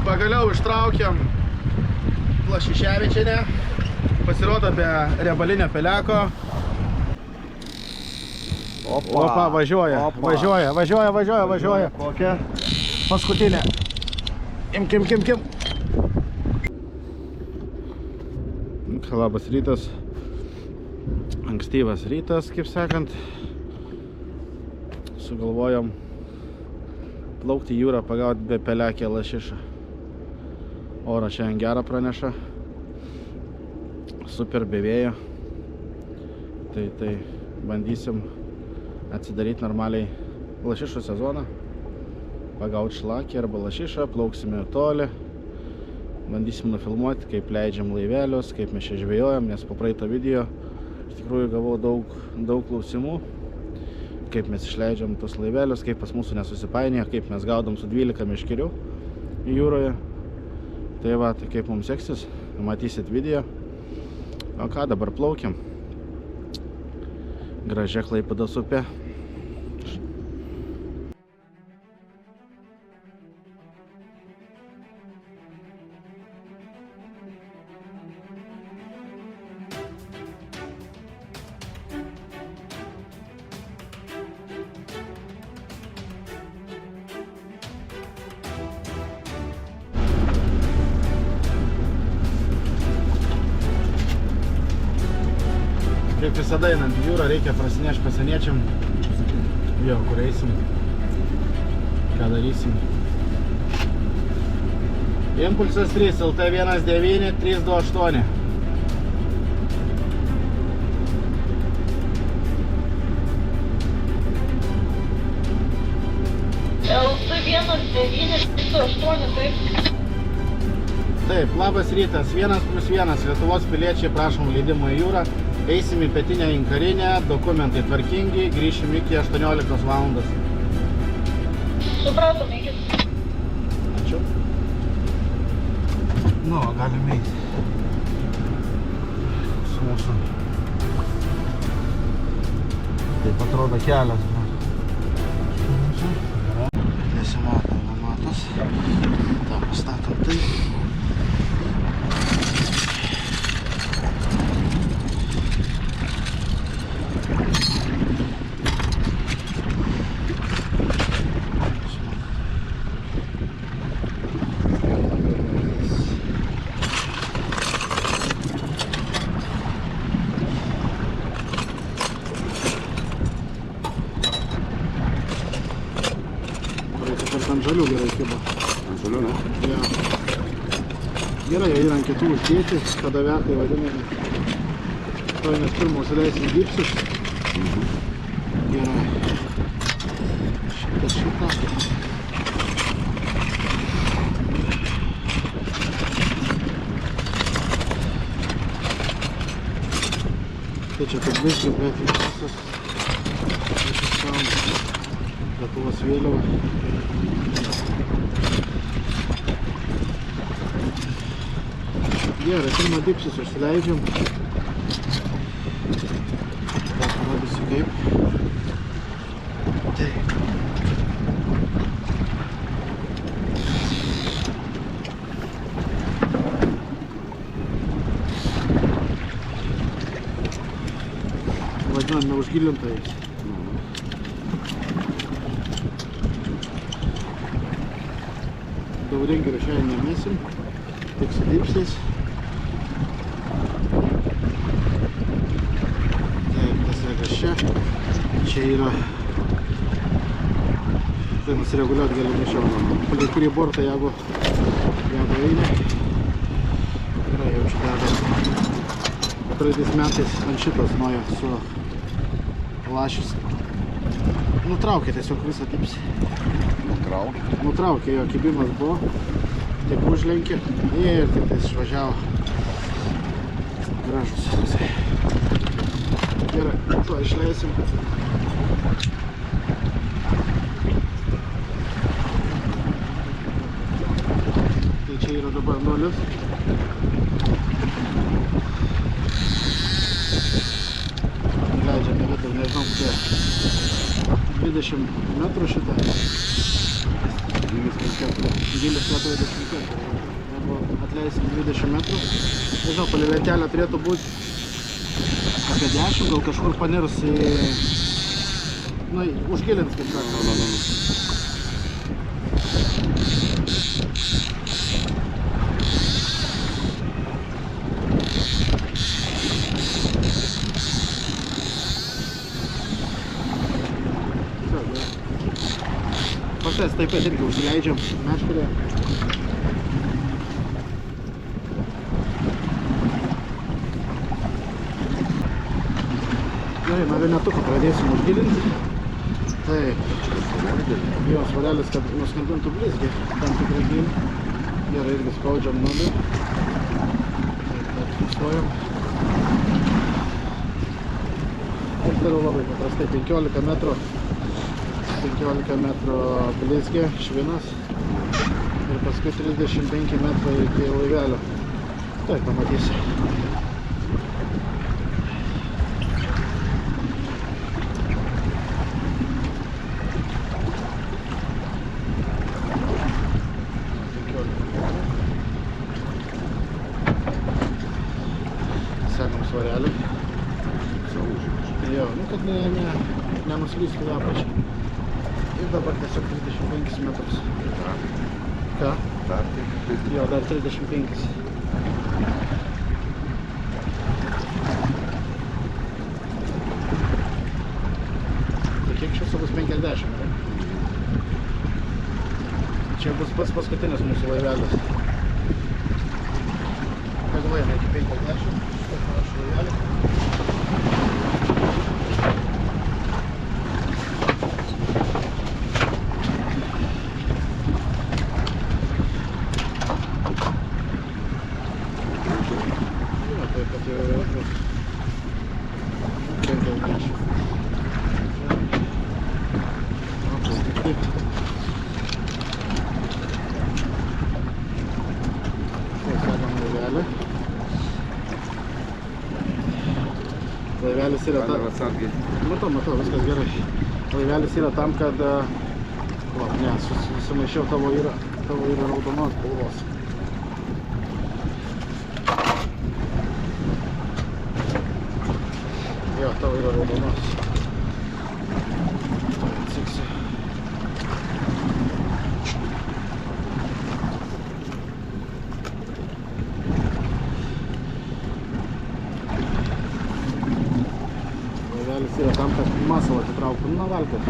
Pagaliau ištraukiam Lašiševičienę. Pasirodo be riebalinio peleko. Opa, važiuoja. Kokia? Paskutinė. Kim. Labas rytas. Ankstyvas rytas, kaip sakant. Sugalvojom plaukti į jūrą, pagauti be pelekė lašišą. Oro šiandien gerą praneša. Super be vėjo. Tai bandysim atsidaryti normaliai lašišų sezoną. Pagauti šlakį arba lašišą, plauksime toli. Bandysim nufilmuoti, kaip leidžiam laivelius, kaip mes čia žvejojam, nes po praeito video iš tikrųjų gavau daug klausimų. Kaip mes išleidžiam tos laivelius, kaip pas mūsų nesusipainėja, kaip mes gaudom su 12 meškerių jūroje. Tai va, tai kaip mums seksis, matysit video. O ką, dabar plaukiam. Gražia Klaipėdos upė. Kaip visada einant į jūrą reikia prasinešti pasieniečiam, jo, kur eisim, ką darysim. Impulsas 3, LT19 328. LT19 328, taip? Taip, labas rytas, 1+1, Lietuvos piliečiai, prašom leidimo į jūrą. Eisim į pietinę inkarinę, dokumentai tvarkingi, grįšim iki 18 valandos. Supratom, iki. Ačiū. Nu, galim eiti. Su mūsų. Taip atrodo kelias. Nesimato, nematos. Ta, pastatom taip. Ant žalių gerai kiba. Ant žalių, ne? Ja. Gerai, yra ant kitų uždėti, kadavertai vadinami. Toj mes pirmą užsileisim gipsus. Gerai. Šitą. Tai čia taip biškai, bet visas Lietuvos vėliava. Gerai, pirmą dipsus užsileidžiam. Parodysiu kaip. Taip. Vadinam neužgilintais. Dauringirių šiandien nemesim, tik su dipsais. Taip, tas vegas čia. Čia yra... Tai nusireguliuoti galim iš jau. Pagal kurį bortą, jeigu eina. Gerai, jau čia deda. Praeitais metais ant šitos nuojo su lašis. Nutraukė tiesiog visą dipsį. Nutraukė, jo kibimas buvo, tik užlenkė ir tik tais išvažiavo. Gražus visai. Gerai, to išleisim. Tai čia yra dabar nulis. Leidžiame vidų, nežinau, kokie 20 metrų šitą. gylis Lietuvai 10. Jeigu atleisim 20 metrų, nežinau, palei lentelę turėtų būti apie 10, gal kažkur panirs į... Nu, užgilins, kaip sakant. Pasės taip pat irgi užsileidžiam meškerę. Gerai, nuo vienetuko pradėsim užgilinti. Tai jo svarelis, kad nuskambintų blizgį tam tikrą gilį. Gerai, irgi spaudžiam nulį. Taip, sustojam. Ir turiu labai paprastai 15 metrų. 15 metrų blizgė, švinas ir paskui 35 metrų iki laivelio. Tai pamatysi. Sekam svarelį. Jo, nu kad nenuslystų į apačią. Ir dabar tiesiog 35 metrus. Ką? Dar 35. Jo, dar 35. Tai kiek šios bus 50, ne? Čia bus pats paskutinis mūsų laivelis. Ką galvojame iki 50? Štai panašu laivelį. Laivelis yra tam... Matau, viskas gerai. Laivelis yra tam, kad... Susimaišiau, tavo yra raudonos spalvos. Jo, tavo yra raudonos. Atsiksi. Laivelis yra tam, kad masalą atitrauktų. Na, valkės.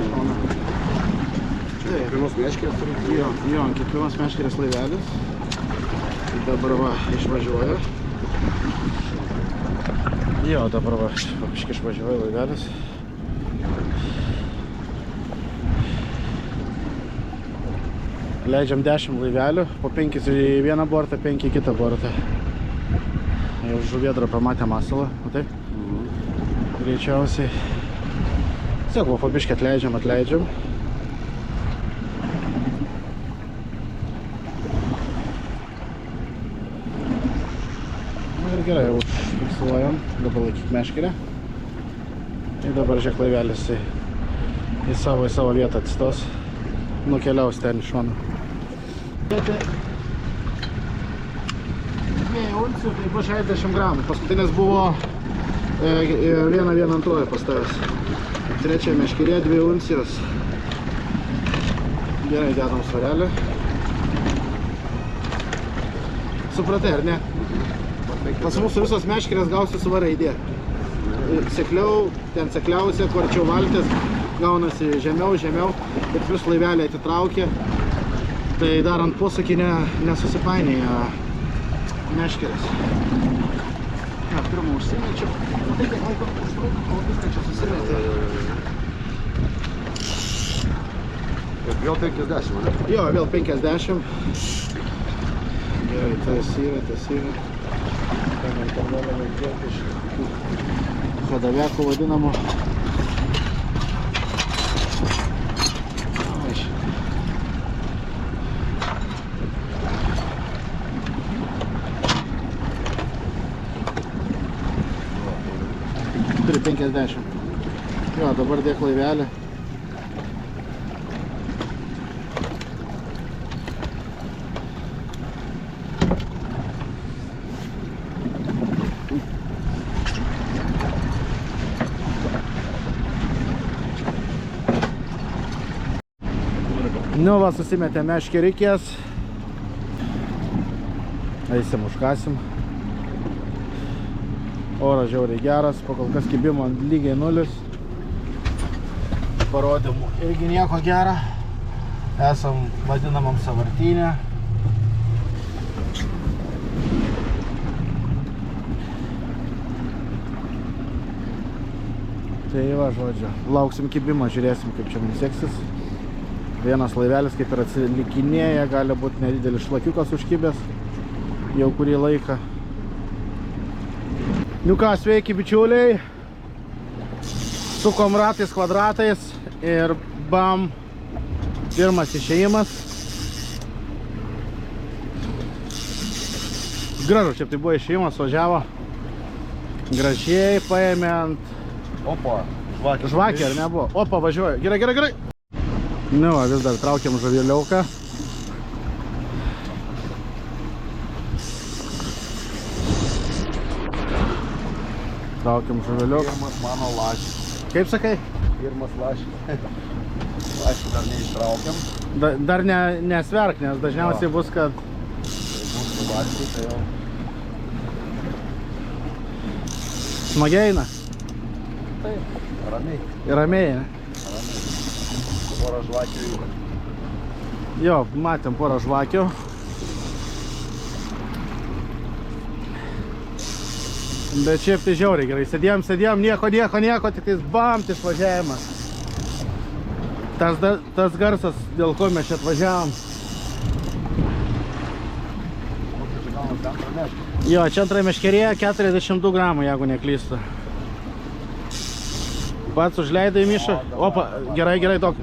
Kiekvienos meškerės turi? Jo, kiekvienos meškerės laivelis. Dabar va, išvažiuoja. Jo, dabar va, papiškai išvažiuoja laivelis. Leidžiam 10 laivelių, po 5 į vieną bortą, 5 į kitą bortą. Jau žuvėdra pamatė masalą, matai? Greičiausiai. Tiesiog va, papiškai atleidžiam. Ir gerai, jau fiksuojam, dabar laikyk meškerę. Ir dabar žiūrėk laivelis į savo vietą atsistos, nukeliaus ten iš šono. 2 uncijų, tai bus 60 gramų. Paskutinis buvo 1,2 pastavęs. Trečia meškerė, 2 uncijos. Gerai, dedam svarelį. Supratai, ar ne? Pas mūsų visos meškerės gausi su V raidė. Sekliau, ten sekliausia, kuo arčiau valtis, gaunasi žemiau. Ir plius laivelį atitraukė. Tai darant posakį nesusipainėja meškerės. Ja, pirmą užsimečiau. Tai kiek laiko užtruko, o viską čia susimetė. Ir vėl 50, ne? Jo, vėl 50. Gerai, tas yra. Ten intervalą vėlgi iš chodavekų vadinamo. Turi 50. Jo, dabar dėk laivelį. Nu, va, susimetė meškerikės. Eisim, užkasim. Oras žiauriai geras, pakol kas kibimo lygiai 0. Parodymų irgi nieko gera. Esam vadinamam sąvartyne. Tai va, žodžiu, lauksim kibimo, žiūrėsim, kaip čia mums seksis. Vienas laivelis kaip ir atsilikinėja, gali būti nedidelis šlakiukas užkibęs jau kurį laiką. Nu ką, sveiki bičiuliai. Sukom ratais, kvadratais ir bam, pirmas išėjimas. Gražu, čia tai buvo išėjimas, važiavo. Gražiai paėmė ant... Opa, žvakė. Žvakė ar nebuvo? Opa, važiuoja. Gerai, gerai, gerai. Nu, va, vis dar traukiam žuvėliauką. Traukiam žuvėliauką. Pirmas mano lašis. Kaip sakai? Pirmas lašis. Lašį dar neištraukiam. Dar nesverk, nes dažniausiai bus, kad... Tai bus lašį, tai jau. Smagiai eina. Taip, ramiai. Ramiai, ne? Porą žvakių. Jo, matėm porą žvakių. Bet šiaip tai žiauriai gerai. Sėdėjom, nieko, tik tais bam, tai važiavimas. Tas garsas, dėl ko mes čia atvažiavom. Jo, čia antra meškerė, 42 gramų, jeigu neklystu. Pats užleido į mišą. Opa, gerai, tok.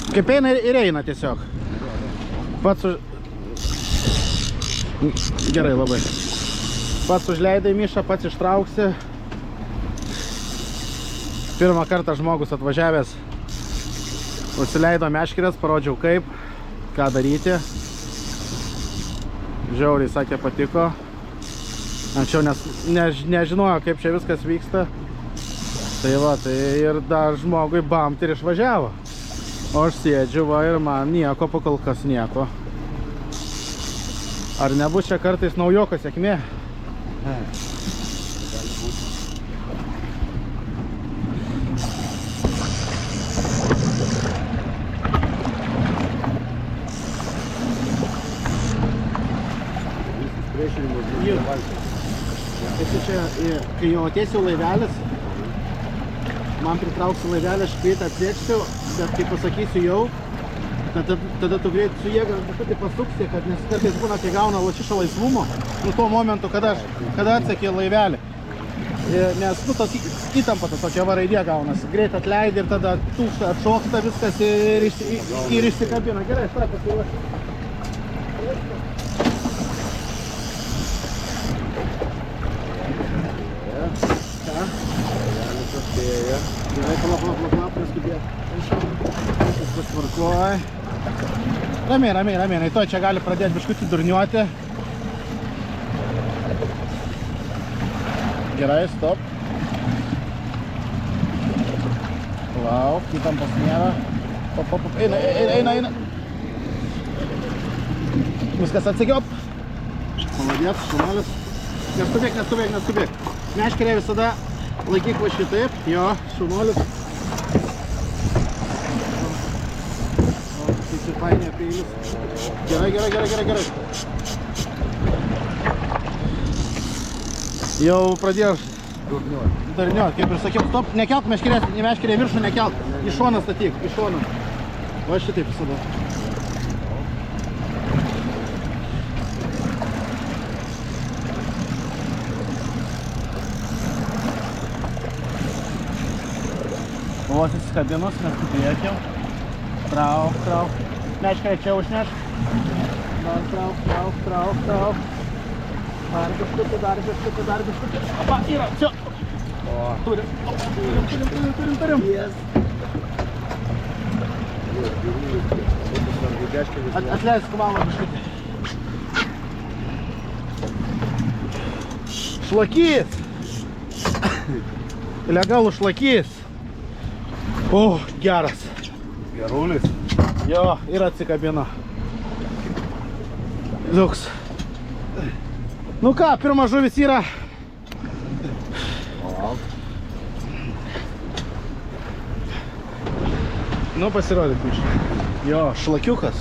Kaip eina ir eina tiesiog. Pats Gerai labai. Pats užleido į mišą, pats ištrauksi. Pirmą kartą žmogus atvažiavęs užsileido meškerės, parodžiau kaip, ką daryti. Žiauriai sakė patiko. Anksčiau nežinojo, kaip čia viskas vyksta. Tai va, tai ir dar žmogui bamt ir išvažiavo. O aš sėdžiu va ir man nieko, pakol kas nieko. Ar nebus čia kartais naujoko sėkmė? Tai čia, kai jau ateisiu laivelis, man pritrauksiu laivelį, aš greitą atlėksiu, bet kai pasakysiu jau, tada tu greit su jėga tai pasuksi, kad nes kartais būna, kai gauna lašišą laisvumo, nu tuo momentu, kada atsekė laivelį. Nes, nu, tos įtampa tokia varaidė gaunasi, greit atleidi ir tada tūksta, atšoksta viskas ir išsikabina. Gerai, štai pasiruošti. Gerai, palauk, neskubėt. Viskas tvarkoj. Ramiai, to čia gali pradėti biškutį durniuoti. Gerai, stop. Palauk, įtampos nėra. Eina. Viskas atsegiop. Paladėt, šunelis. Neskubėk. Meškerė visada laikyk va šitaip, jo, šaunuolis. Susipainė peilis. Gerai. Jau pradėjo darniuot, kaip ir sakiau, stop, nekelk meškerė viršų, nekelk. Į šoną statyk, į šoną. Va šitaip visada. Vos įsikabinus, neskubėkim. Trauk. Meškerė čia užneš. Trauk. Dar biškutį. Opa, yra, čia. Turim. Atleisk valą biškutį. Šlakys. Legalų šlakys. O, geras. Gerulis. Jo, ir atsikabino. Liuks. Nu ką, pirmas žuvis yra. Nu, pasirodyk biškai. Jo, šlakiukas.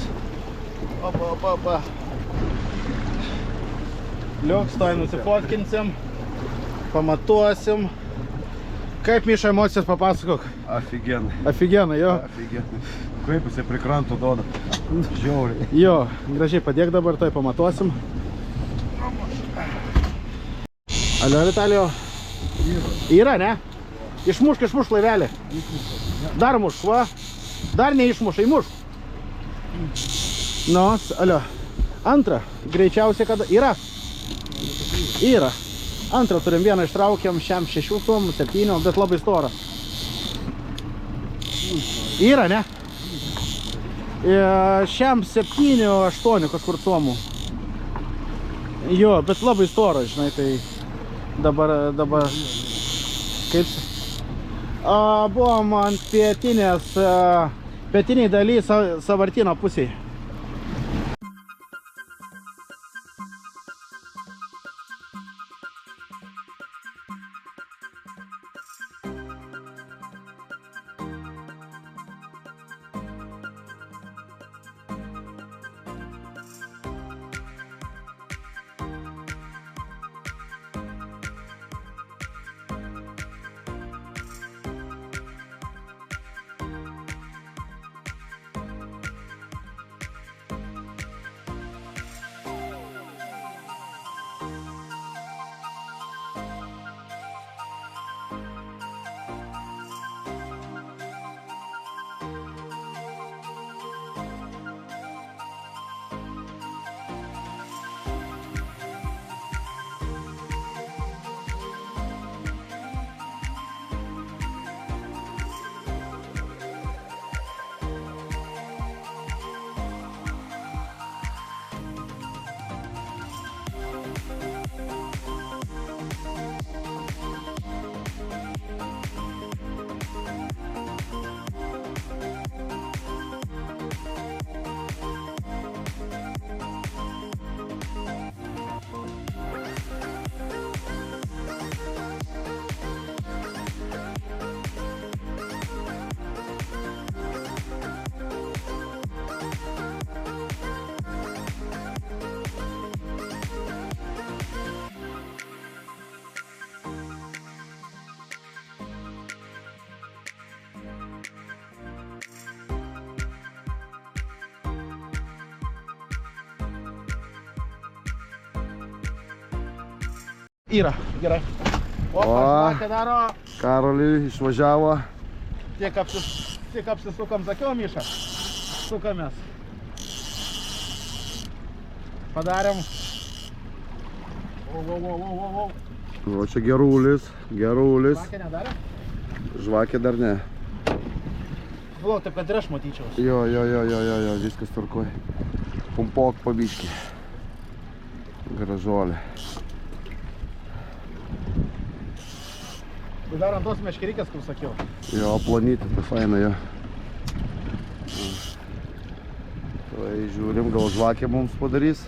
Opa. Liuks, toj nusifotkinsim. Pamatuosim. Kaip, Miša, emocijas papasakok? Офигенно. Aфиgenai, jo. Офигенно. Kaip jisai prie kranto duoda. Žiauriai. Jo, gražiai padėk dabar, toj pamatuosim. Alio, Vitalijo. Yra, ne? Išmušk laivelį. Dar mušk, va. Dar neišmuš, įmušk. Nu, alio. Antrą. Greičiausiai kada. Yra. Yra. Antrą turim, vieną ištraukiam, šiam 6 suomų, 7, bet labai storą. Yra, ne? Šiam 7, 8 kažkur suomų. Jo, bet labai storą, žinai, tai dabar kaip? Buvom ant pietiniai daly Savartino pusėje. Yra, gerai. Opa, žvakę daro. Karoliui išvažiavo. Tik apsisukam, sakiau, Miša. Sukamės. Padarėm. O čia gerulis. Žvakę nedarė? Žvakė dar ne. Palauk, taip kad ir aš matyčiaus. Jo, viskas tvarkoj. Pumpok pabiškį. Gražuolė. Tai dar ant tos meškerikės, kaip sakiau. Jo, plonytė, tai faina jo. Tai žiūrim, gal žvakę mums padarys.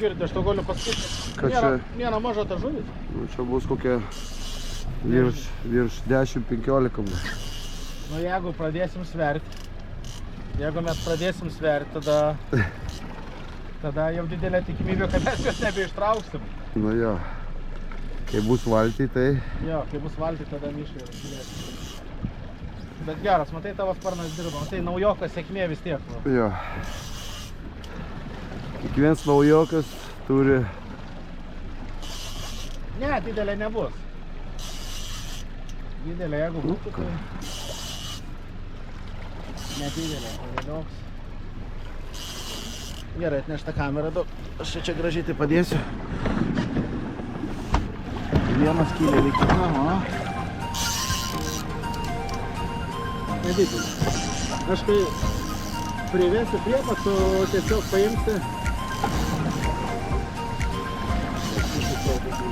Girdi, aš to galiu pasakyti. Kad čia... Nėra maža ta žuvis. Nu, čia bus kokia virš 10-15 bus. Nu, jeigu pradėsim sverti, tada jau didelė tikimybė, kad mes jos nebeištrauksim. Nu jo. Kai bus valty, tai... Jo, kai bus valty, tada Mišai ir žiūrėsim. Bet geras, matai, tavo sparnas dirba. Matai, naujokas sėkmė vis tiek. Va. Jo. Kiekvienas naujokas turi... Ne, didelė nebus. Didelė, jeigu būtų, tai... Nedidelė, o vėlioks. Gerai, atneš tą kamerą daug. Aš čia gražiai tai padėsiu. Vieną skylę reikia. Aha. Nedidelė. Aš kai privesiu priepą, tu tiesiog paimsi.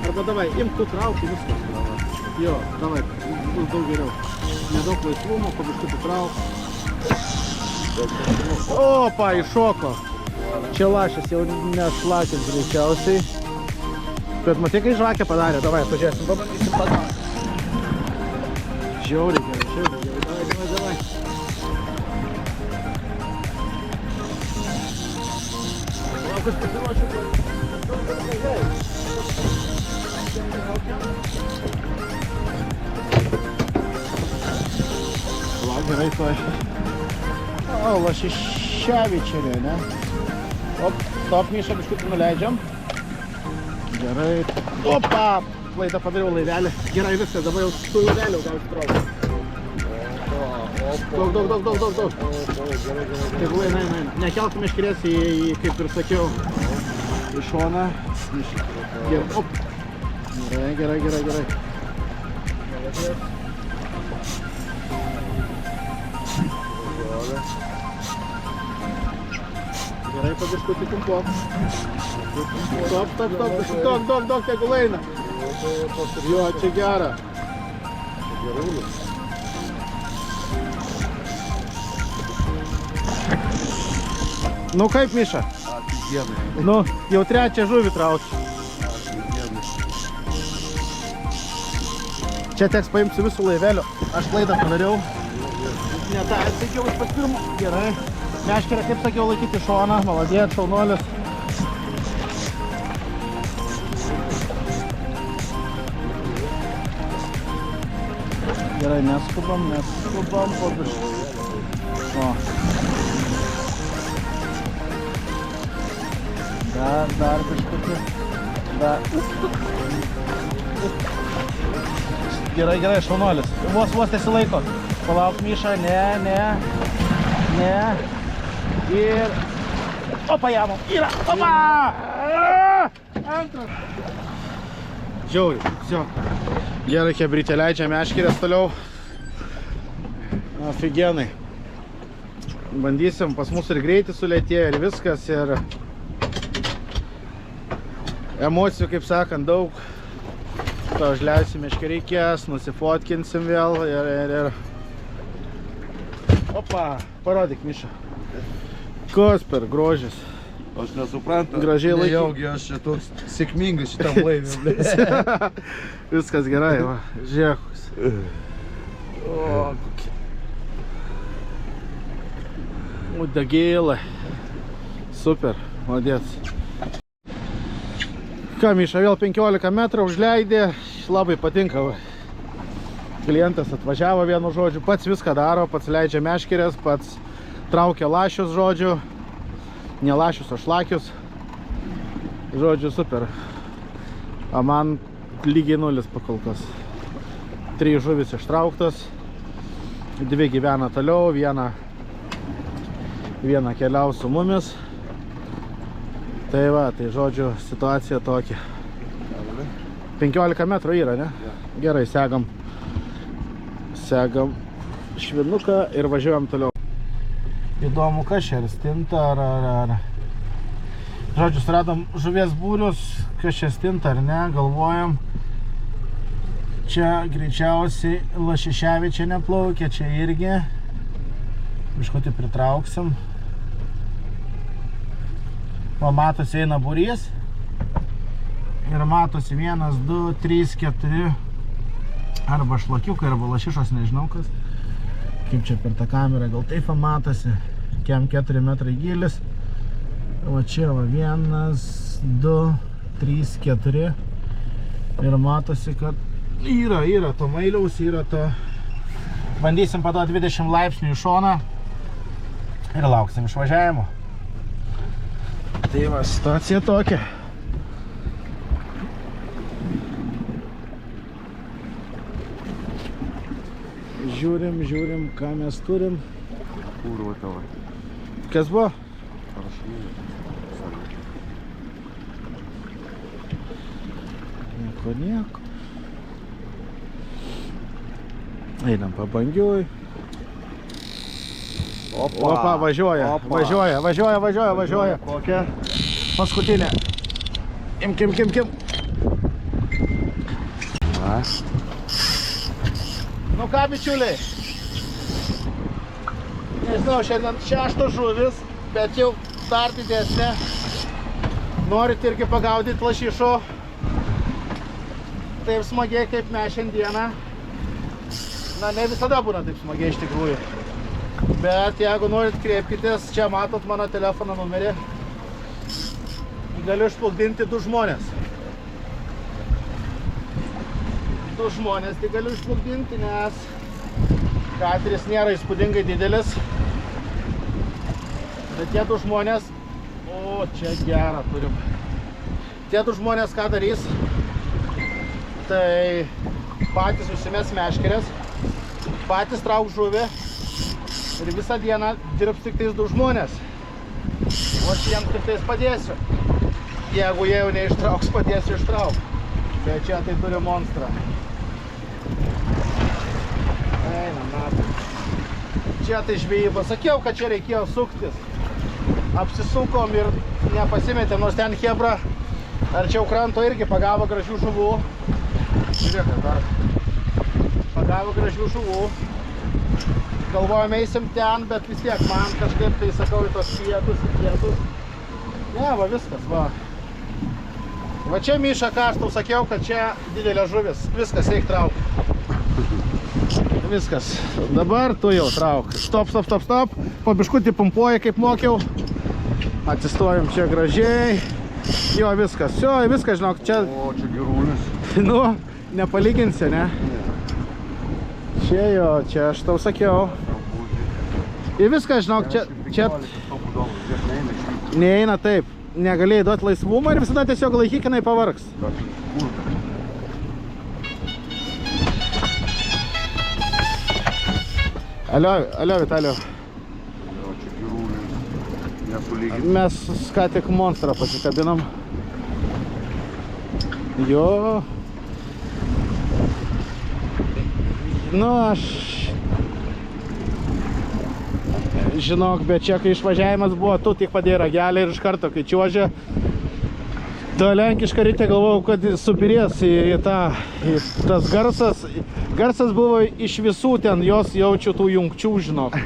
Arba davai, imk tu trauki viskas. Jo, davai, bus daug geriau. Nedaug laisvumo, pabiškutį trauk. Opa, iššoko. Čia lašas jau neslakins greičiausiai. Bet matai, kai žvakę padarė, davai, pažiūrėsim, pabandysim padaryti. Žiauriai gerai, davai. Laukas pasiruošiu. Lauk, gerai, tuoj. O, lašiševičerė, ne? Top, Miša, biškutį nuleidžiam. Gerai. Opa! Klaidą padariau laivelį. Gerai, viskas, dabar jau tų laivelių gausi traukti. Daug. Taip, eina. Nekeltų meškerės į, kaip ir sakiau, į šoną. Op. Gerai. Gerai, pabiškutį pumpuok. Stop, tegul eina. Jo, čia gera. Nu kaip, Miša? Nu, jau trečią žuvį traukiu. Čia teks paimti su visų laiveliu. Aš klaidą padariau. Ne tą atsakiau iš pas pirmo. Gerai. Meškerę, kaip sakiau, laikyti šoną. Maladėt, šaunuolis. Gerai, neskubam po biškį. O. Dar biškutį. Gerai, šaunuolis. Vos nesilaiko. Palauk, Miša, ne. Ir... Opa, jamom. Yra. Opa! Antras. Žiauriai. Все. Gerai, kebrytė leidžia meškerės toliau. Afigenai. Bandysim, pas mus ir greitis sulėtėjo, ir viskas, ir emocijų, kaip sakant, daug. To užleisim meškerikės, nusifotkinsim vėl ir... Opa, parodyk, Miša. Kas per grožis. Aš nesuprantu. Gražiai laiky. Nejaugi aš čia toks sėkmingas šitam laivė. Viskas gerai, va. Žiūrėkus. O, kokie. Udagėlė. Super, modėts. Ką, Miša, vėl 15 metrų užleidė. Labai patinka. Klientas atvažiavo, vienu žodžiu, pats viską daro, pats leidžia meškerės, pats traukia lašius, žodžiu. Ne lašius, o šlakius. Žodžiu, super. O man lygiai nulis pakolkas. 3 žuvis ištrauktos. 2 gyvena toliau, viena keliaus su mumis. Tai va, tai žodžiu, situacija tokia. 15 metrų yra, ne? Gerai, segam švinuką ir važiuojam toliau. Įdomu, kas šerstinta ar... Žodžiu, suradom žuvies būrius, kas šerstinta ar ne, galvojam. Čia greičiausiai lašiševičia neplaukia, čia irgi. Biškutį pritrauksim. Va, matosi eina būrys. Ir matosi 1, 2, 3, 4. Arba šlakiukai, arba lašišos, nežinau kas. Kaip čia per tą kamerą, gal taip matosi. Kem 4 metrai gilis. O čia va 1, 2, 3, 4. Ir matosi, kad yra to mailiaus, yra to. Bandysim paduoti 20 laipsnių į šoną. Ir lauksim išvažiavimo. Tai va, situacija tokia. Žiūrim, ką mes turim. Kurva tavo. Kas buvo? Nieko. Einam pabangiui. Opa, važiuoja. Kokia? Paskutinė. Imkim. Nu ką, bičiuliai? Nežinau, šiandien 6 žuvis, bet jau dar didesnė. Norit irgi pagaudyti lašišo. Taip smagiai kaip mes šiandieną. Na, ne visada būna taip smagiai iš tikrųjų. Bet jeigu norit kreipkitės, čia matot mano telefono numerį. Galiu išplukdinti 2 žmonės. 2 žmonės tai galiu išplukdinti, nes kateris nėra įspūdingai didelis. Bet tie 2 žmonės, o čia gerą turim. Tie 2 žmonės ką darys, tai patys užsimes meškerės, patys trauks žuvį ir visą dieną dirbs tik tais 2 žmonės. O aš jiems tik tais padėsiu. Jeigu jie jau neištrauks, padėsiu ištraukti. Tai čia tai turi monstrą. Eina, na. Čia tai žvejyba. Sakiau, kad čia reikėjo suktis. Apsisukom ir nepasimetėm, nors ten chebra arčiau kranto irgi pagavo gražių žuvų. Žiūrėk, dar pagavo gražių žuvų. Galvojame eisim ten, bet vis tiek man kažkaip tai sakau į tos pietus. Ne, va viskas, va. Va čia Miša, ką aš tau sakiau, kad čia didelė žuvis. Viskas, eik trauk. Viskas. Dabar tu jau trauk. Stop. Po biškutį pumpuoji, kaip mokiau. Atsistojom čia gražiai. Jo, viskas. Jo, viskas, žinok, čia... O, čia gerulis. Nu, nepalyginsi, ne? Čia jo, čia aš tau sakiau. Ir viskas, žinok, čia... Neeina taip. Negalėjai duoti laisvumą ir visada tiesiog laikykinai pavargs. Alio, Vitalio. Čia gerulis. Nesulyginti. Mes ką tik monstrą pasikabinam. Jo. Nu, aš... Žinok, bet čia, kai išvažiavimas buvo, tu tik padėjai ragelį ir iš karto, kai čiuožė, ta lenkiška rytė galvojau, kad supirės į tas garsas. Garsas buvo iš visų ten, jos jaučiu tų jungčių, žinok.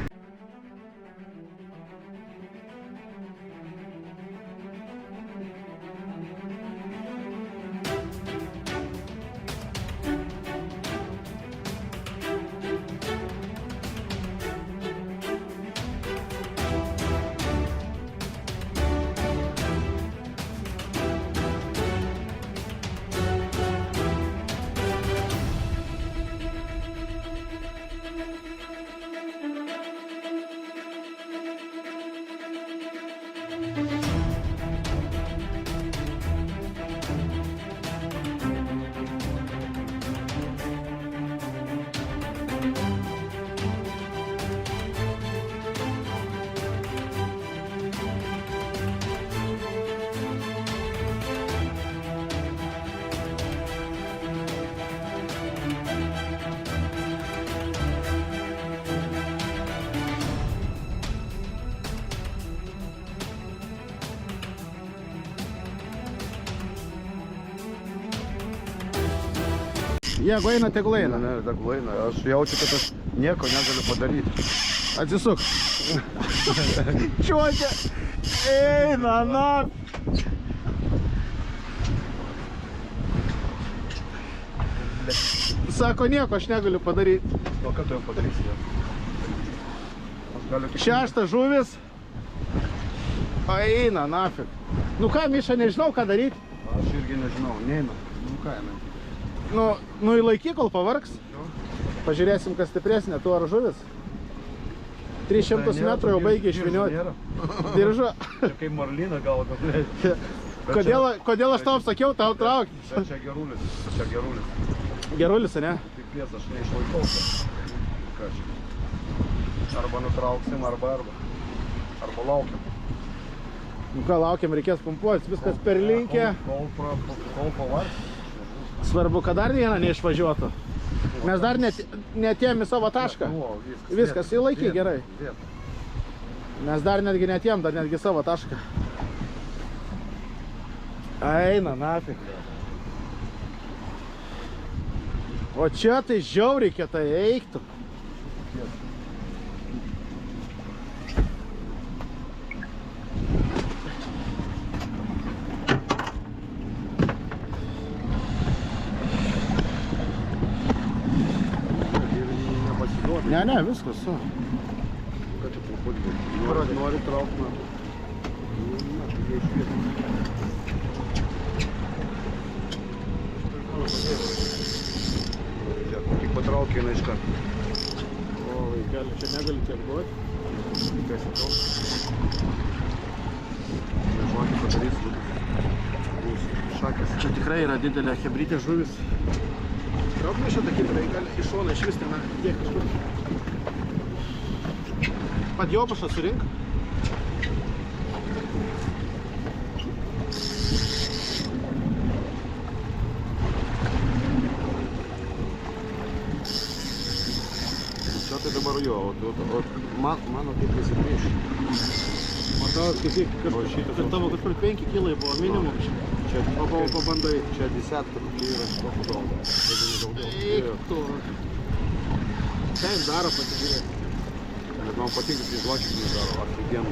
Jeigu eina, tegul eina. Ne, tegul eina. Aš jaučiu, kad aš nieko negaliu padaryti. Atsisuk. Čiuožia. Eina, na. Sako, nieko aš negaliu padaryti. O ką tu jau padarysi? Aš galiu tik... 6 žuvis. Eina, nafig. Nu ką, Miša, nežinau, ką daryti. Aš irgi nežinau, neina. Nu ką, jinai. Nu įlaikyk, kol pavargs. Pažiūrėsim, kas stipresnė, tu ar žuvis. 300 metrų jau baigė išviniuoti. Diržą. Čia kaip marlina gal galėti. Kodėl aš tau sakiau, tau trauk? Bet čia gerulis. Čia gerulis. Gerulis, ne? Tik pies aš neišlaikau. Ką čia? Arba nutrauksim, arba laukiam. Nu ką, laukiam, reikės pumpuotis, viskas per linkę. Kol pavargs. Svarbu, kad dar vieną neišvažiuotų. Mes dar netėjom į savo tašką. Viskas, įlaiky gerai. Mes dar netgi netėjom, dar netgi savo tašką. Eina, nafig. O čia tai žiauriai kietai eiktų. Ne, viskas, su. Ką čia truputį? Nori traukt, na. Jie išvietą. Tik patraukė jinai iš karto. O, vaikeli, čia negali tiek duoti. Kas į to? Nežinokį padarys. Bus šakės. Čia tikrai yra didelė hebrytė žuvis. Traukime šitą kibrą, gali iš šoną išvisti, na, tiek kažkur. Padjopašą surink. Čia tai dabar jo, o mano kaip nesiprieš. Matau, kaip kad tavo kažkur 5 kilai buvo minimum. Čia Pabandai. Čia desetka tokia yra šito podaugo. Eik tu. Taip daro, pasižiūrėk. Bet man patinka, kai žvakės nedaro, afigienų.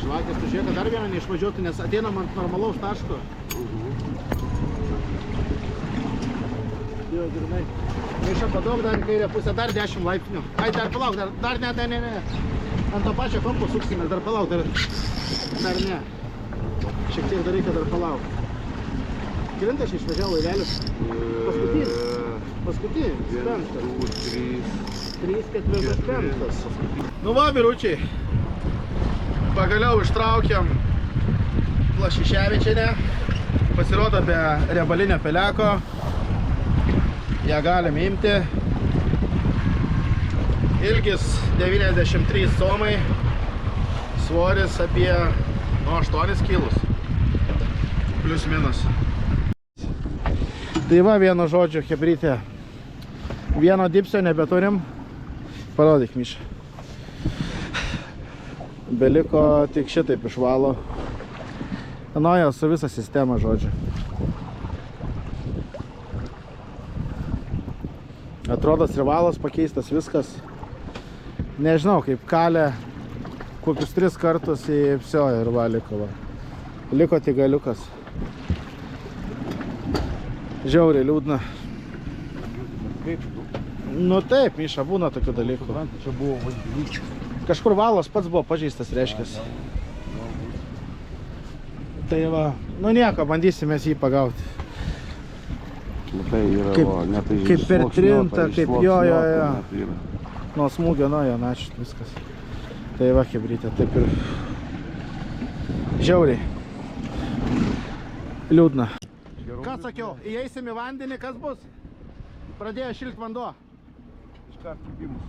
Žvakės, tu žiūrėk, kad dar vieną neišvažiuotų, nes ateinam ant normalaus taško. Jo, grinai. Maišą padaug dar į kairę pusę, dar 10 laipsnių. Ai, dar palauk, dar ne. Ant to pačio kampo suksimės, dar palauk, dar ne. Šiek tiek dar reikia dar palauk. Kilintas išvažiavo laivelis? Paskutinis. 1, 2, 3, 3, 4, 5. Nu va, vyručiai. Pagaliau ištraukiam Lašiševičienę. Pasirodo be riebalinio peleko. Ją galim imti. Ilgis 93 somai. Svoris apie 8 kilus. Plius minus. Tai va, vieno žodžio hebrytė. Vieno dipsio nebeturim. Parodyk, Miša. Beliko tik šitaip išvalo. Nuojo su visą sistemą, žodžiu. Atrodo, rivalas pakeistas viskas. Nežinau, kaip kalė kokius 3 kartus į psioją ir va liko. Liko tik galiukas. Žiauriai liūdna. kaip? Nu taip, Miša, būna tokių dalykų. Čia buvo vandenys. Kažkur valas pats buvo pažeistas, reiškias. Tai va, nu nieko, bandysimės jį pagauti. Tai yra, Kaip per trintą, kaip jo. Nuo smūgio, nuo jo, ačiū, viskas. Tai va, hebrytė, taip ir žiauriai. Liūdna. Ką sakiau, įeisim į vandenį, kas bus? Pradėjo šilti vanduo. Iškart kibimus.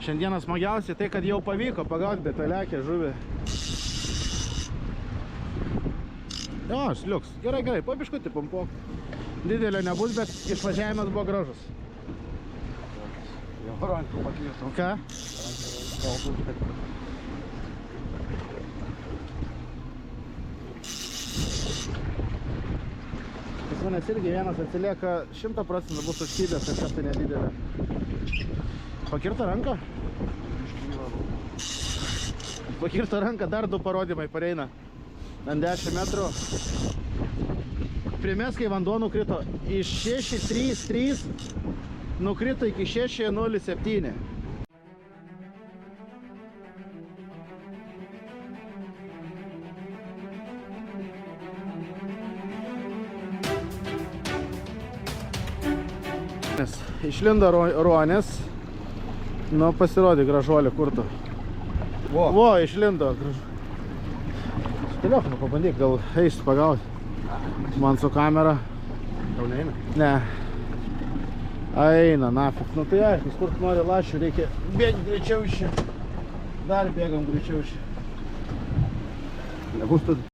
Šiandieną smagiausiai tai, kad jau pavyko pagauti betalekę žuvį. Jo, sliuks. Gerai, po biškutį pampuok. Didelio nebus, bet išvažiavimas buvo gražus. Jo, rankų pakviesau. Ką? Pas manęs irgi vienas atsilieka 100% bus užkybęs, kažkas tai nedidelė. Pakirto ranką? Pakirto ranką, dar 2 parodymai pareina. Ant 10 metrų. Primės, kai vanduo nukrito iš 6.33, nukrito iki 6.07. Išlindo ruonis. Nu, pasirodė gražuolį, kur tu? Vo, išlindo. Su telefonu pabandyk, gal eis pagauti. Man su kamera. Tau neina? Ne. Eina, nafik. Nu tai aiškus, kur nori lašių, reikia bėgti greičiau iš čia. Dar bėgam greičiau iš čia. Nebus tada.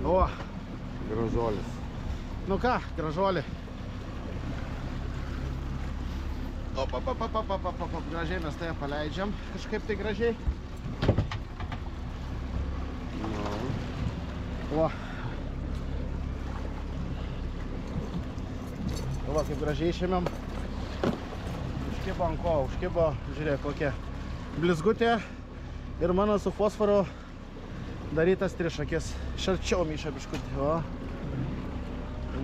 O, Gražuolis. nu ką, gražuolį. Gražiai mes tai paleidžiam, kažkaip tai gražiai. O. Va, kaip gražiai išėmėm. Užkibo ant ko, užkibo, žiūrėk, kokia blizgutė. Ir mano su fosforu darytas trišakis. Šarčiau Myša biškutį, o.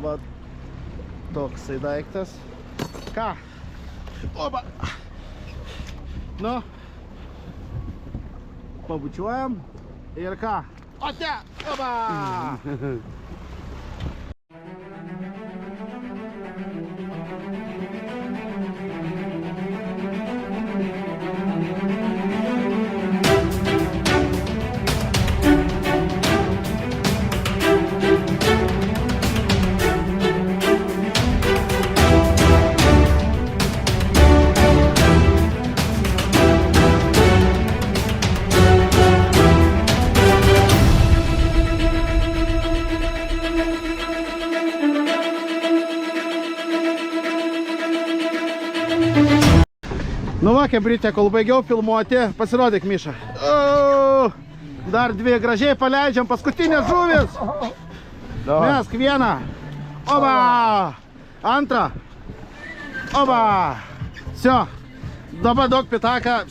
Va, toksai daiktas. Ką? Oba! Nu. Pabučiuojam. Ir ką? O te! Oba! Duokė Britė, kol baigiau filmuoti. Pasirodyk, Miša. O, dar dvi gražiai paleidžiam. Paskutinės žuvis. Mesk vieną. Oba. Antrą. Oba. Все. Dabar duok pitaką.